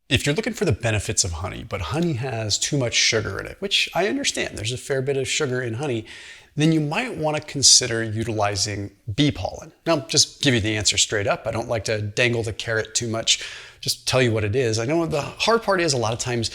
If you're looking for the benefits of honey, but honey has too much sugar in it, which I understand, there's a fair bit of sugar in honey, then you might want to consider utilizing bee pollen. Now, just give you the answer straight up. I don't like to dangle the carrot too much, just tell you what it is. I know the hard part is a lot of times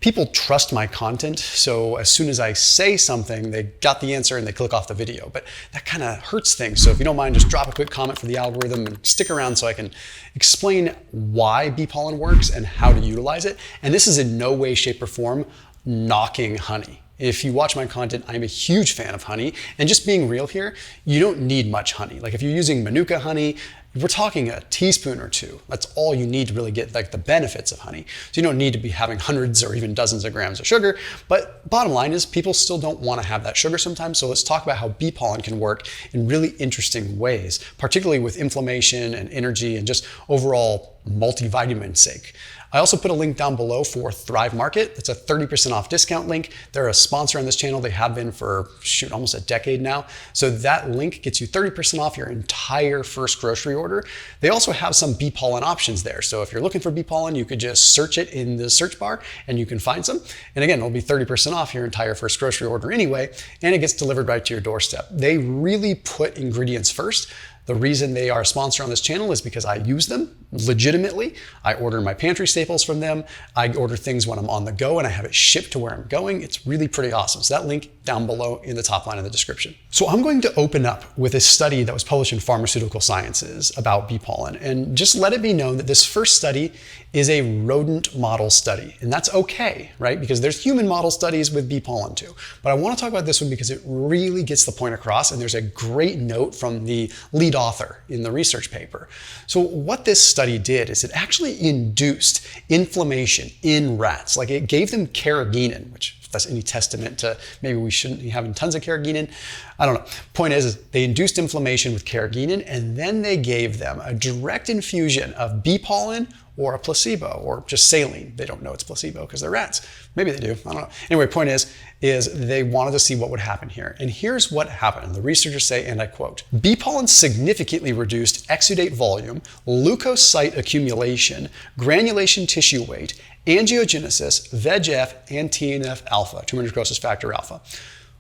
people trust my content, so as soon as I say something, they got the answer and they click off the video. But that kind of hurts things. So if you don't mind, just drop a quick comment for the algorithm and stick around so I can explain why bee pollen works and how to utilize it. And this is in no way, shape, or form knocking honey. If you watch my content, I'm a huge fan of honey. And just being real here, you don't need much honey. Like if you're using Manuka honey, we're talking a teaspoon or two. That's all you need to really get like the benefits of honey. So you don't need to be having hundreds or even dozens of grams of sugar. But bottom line is people still don't want to have that sugar sometimes. So let's talk about how bee pollen can work in really interesting ways, particularly with inflammation and energy and just overall multivitamin sake. I also put a link down below for Thrive Market. It's a 30% off discount link. They're a sponsor on this channel. They have been for, almost a decade now. So that link gets you 30% off your entire first grocery order. They also have some bee pollen options there. So if you're looking for bee pollen, you could just search it in the search bar and you can find some. And again, it'll be 30% off your entire first grocery order anyway, and it gets delivered right to your doorstep. They really put ingredients first. The reason they are a sponsor on this channel is because I use them legitimately. I order my pantry staples from them. I order things when I'm on the go and I have it shipped to where I'm going. It's really pretty awesome. So that link down below in the top line of the description. So I'm going to open up with a study that was published in Pharmaceutical Sciences about bee pollen, and just let it be known that this first study is a rodent model study. And that's okay, right? Because there's human model studies with bee pollen too. But I want to talk about this one because it really gets the point across, and there's a great note from the lead author in the research paper. So what this study did is it actually induced inflammation in rats. Like it gave them carrageenan, which if that's any testament to maybe we shouldn't be having tons of carrageenan. I don't know. Point is they induced inflammation with carrageenan, and then they gave them a direct infusion of bee pollen or a placebo, or just saline. They don't know it's placebo because they're rats. Maybe they do, I don't know. Anyway, point is they wanted to see what would happen here. And here's what happened. The researchers say, and I quote, "Bee pollen significantly reduced exudate volume, leukocyte accumulation, granulation tissue weight, angiogenesis, VEGF, and TNF-alpha, tumor necrosis factor alpha."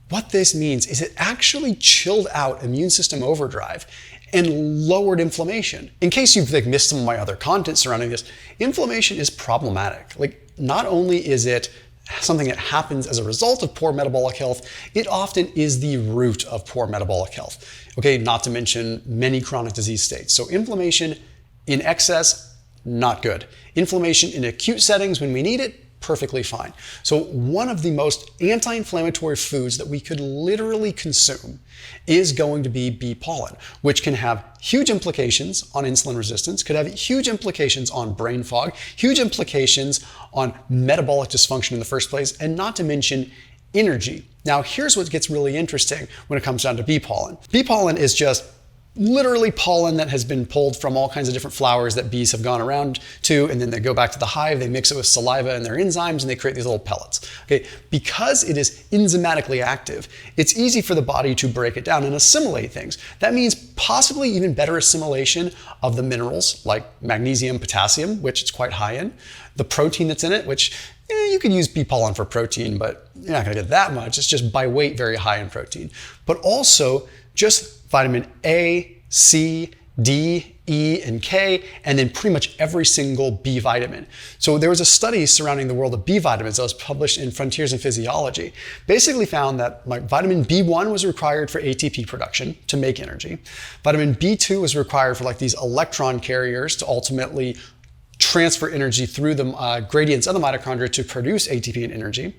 What this means is it actually chilled out immune system overdrive and lowered inflammation. In case you've missed some of my other content surrounding this, inflammation is problematic. Not only is it something that happens as a result of poor metabolic health, it often is the root of poor metabolic health. Okay, not to mention many chronic disease states. So inflammation in excess, not good. Inflammation in acute settings when we need it, perfectly fine. So one of the most anti-inflammatory foods that we could literally consume is going to be bee pollen, which can have huge implications on insulin resistance, could have huge implications on brain fog, huge implications on metabolic dysfunction in the first place, and not to mention energy. Now, here's what gets really interesting when it comes down to bee pollen. Bee pollen is just literally pollen that has been pulled from all kinds of different flowers that bees have gone around to, and then they go back to the hive, they mix it with saliva and their enzymes, and they create these little pellets. Okay, because it is enzymatically active, it's easy for the body to break it down and assimilate things. That means possibly even better assimilation of the minerals like magnesium, potassium, which it's quite high in, the protein that's in it, which you could use bee pollen for protein, but you're not gonna get that much. It's just by weight very high in protein. But also just vitamin A, C, D, E, and K, and then pretty much every single B vitamin. So there was a study surrounding the world of B vitamins that was published in Frontiers in Physiology. Basically found that vitamin B1 was required for ATP production to make energy. Vitamin B2 was required for these electron carriers to ultimately transfer energy through the gradients of the mitochondria to produce ATP and energy.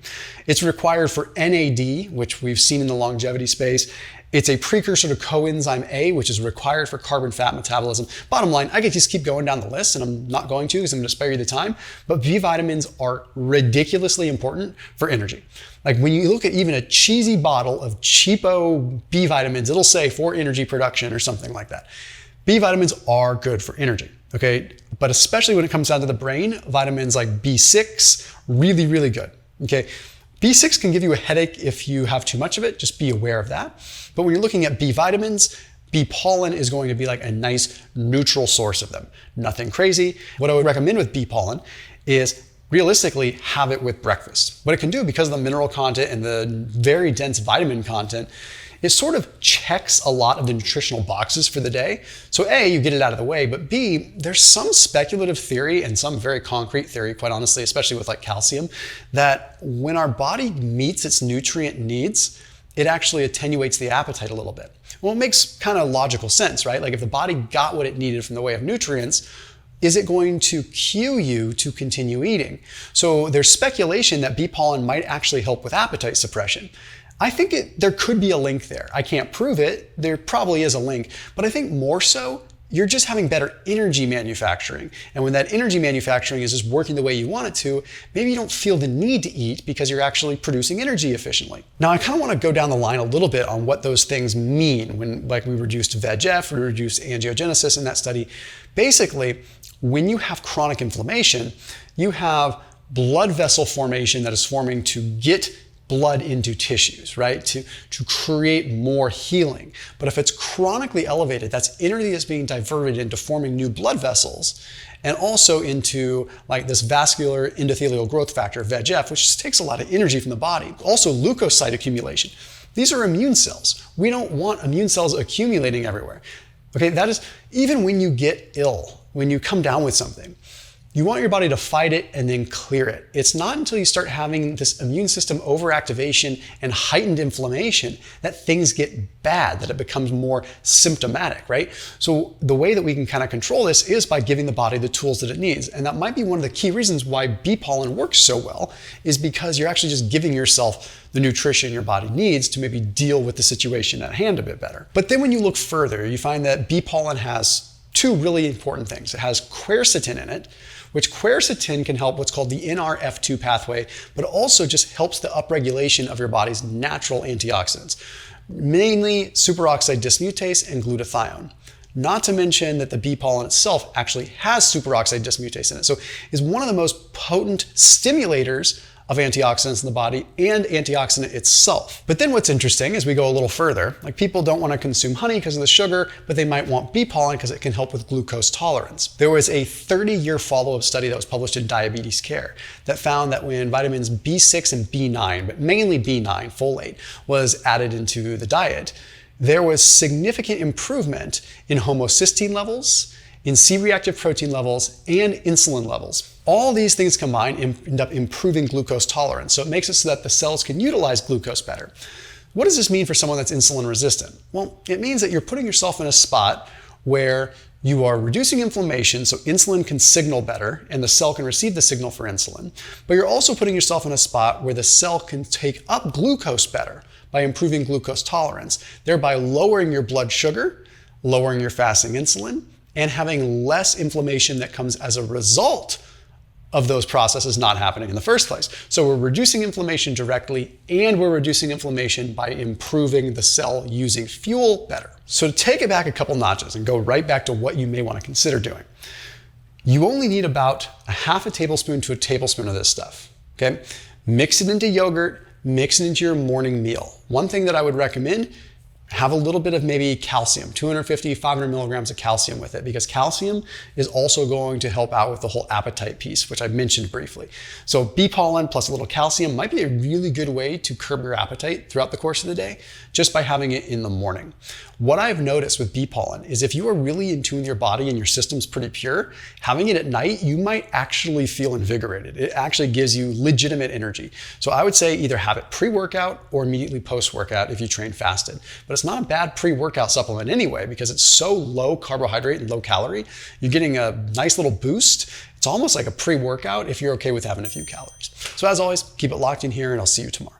It's required for NAD, which we've seen in the longevity space. It's a precursor to coenzyme A, which is required for carbon fat metabolism. Bottom line, I could just keep going down the list, and I'm not going to because I'm going to spare you the time, but B vitamins are ridiculously important for energy. When you look at even a cheesy bottle of cheapo B vitamins, it'll say for energy production or something like that. B vitamins are good for energy, okay? But especially when it comes down to the brain, vitamins like B6, really, really good, okay? B6 can give you a headache if you have too much of it, just be aware of that. But when you're looking at B vitamins, bee pollen is going to be a nice neutral source of them. Nothing crazy. What I would recommend with bee pollen is realistically have it with breakfast. What it can do, because of the mineral content and the very dense vitamin content, it sort of checks a lot of the nutritional boxes for the day. So A, you get it out of the way, but B, there's some speculative theory and some very concrete theory, quite honestly, especially with like calcium, that when our body meets its nutrient needs, it actually attenuates the appetite a little bit. Well, it makes kind of logical sense, right? Like if the body got what it needed from the way of nutrients, is it going to cue you to continue eating? So there's speculation that bee pollen might actually help with appetite suppression. I think there could be a link there. I can't prove it. There probably is a link, but I think more so, you're just having better energy manufacturing. And when that energy manufacturing is just working the way you want it to, maybe you don't feel the need to eat because you're actually producing energy efficiently. Now, I kind of want to go down the line a little bit on what those things mean when, like, we reduced VEGF, we reduced angiogenesis in that study. Basically, when you have chronic inflammation, you have blood vessel formation that is forming to get blood into tissues, right? To create more healing. But if it's chronically elevated, that's energy that's being diverted into forming new blood vessels and also into like this vascular endothelial growth factor, VEGF, which just takes a lot of energy from the body. Also leukocyte accumulation. These are immune cells. We don't want immune cells accumulating everywhere. Okay, that is, even when you get ill, when you come down with something, you want your body to fight it and then clear it. It's not until you start having this immune system overactivation and heightened inflammation that things get bad, that it becomes more symptomatic, right? So the way that we can kind of control this is by giving the body the tools that it needs. And that might be one of the key reasons why bee pollen works so well, is because you're actually just giving yourself the nutrition your body needs to maybe deal with the situation at hand a bit better. But then when you look further, you find that bee pollen has two really important things. It has quercetin in it, which quercetin can help what's called the NRF2 pathway, but also just helps the upregulation of your body's natural antioxidants, mainly superoxide dismutase and glutathione. Not to mention that the bee pollen itself actually has superoxide dismutase in it. So it's one of the most potent stimulators of antioxidants in the body and antioxidant itself. But then what's interesting as we go a little further, like people don't want to consume honey because of the sugar, but they might want bee pollen because it can help with glucose tolerance. There was a 30-year follow-up study that was published in Diabetes Care that found that when vitamins B6 and B9, but mainly B9, folate, was added into the diet, there was significant improvement in homocysteine levels, in C-reactive protein levels, and insulin levels. All these things combined end up improving glucose tolerance. So it makes it so that the cells can utilize glucose better. What does this mean for someone that's insulin resistant? Well, it means that you're putting yourself in a spot where you are reducing inflammation so insulin can signal better and the cell can receive the signal for insulin, but you're also putting yourself in a spot where the cell can take up glucose better by improving glucose tolerance, thereby lowering your blood sugar, lowering your fasting insulin, and having less inflammation that comes as a result of those processes not happening in the first place. So we're reducing inflammation directly, and we're reducing inflammation by improving the cell using fuel better. So to take it back a couple notches and go right back to what you may want to consider doing, you only need about a half a tablespoon to a tablespoon of this stuff, okay? Mix it into yogurt, mix it into your morning meal. One thing that I would recommend, have a little bit of maybe calcium, 250, 500 milligrams of calcium with it, because calcium is also going to help out with the whole appetite piece, which I mentioned briefly. So bee pollen plus a little calcium might be a really good way to curb your appetite throughout the course of the day, just by having it in the morning. What I've noticed with bee pollen is if you are really in tune with your body and your system's pretty pure, having it at night, you might actually feel invigorated. It actually gives you legitimate energy. So I would say either have it pre-workout or immediately post-workout if you train fasted. But it's not a bad pre-workout supplement anyway, because it's so low carbohydrate and low calorie. You're getting a nice little boost. It's almost like a pre-workout if you're okay with having a few calories. So as always, keep it locked in here and I'll see you tomorrow.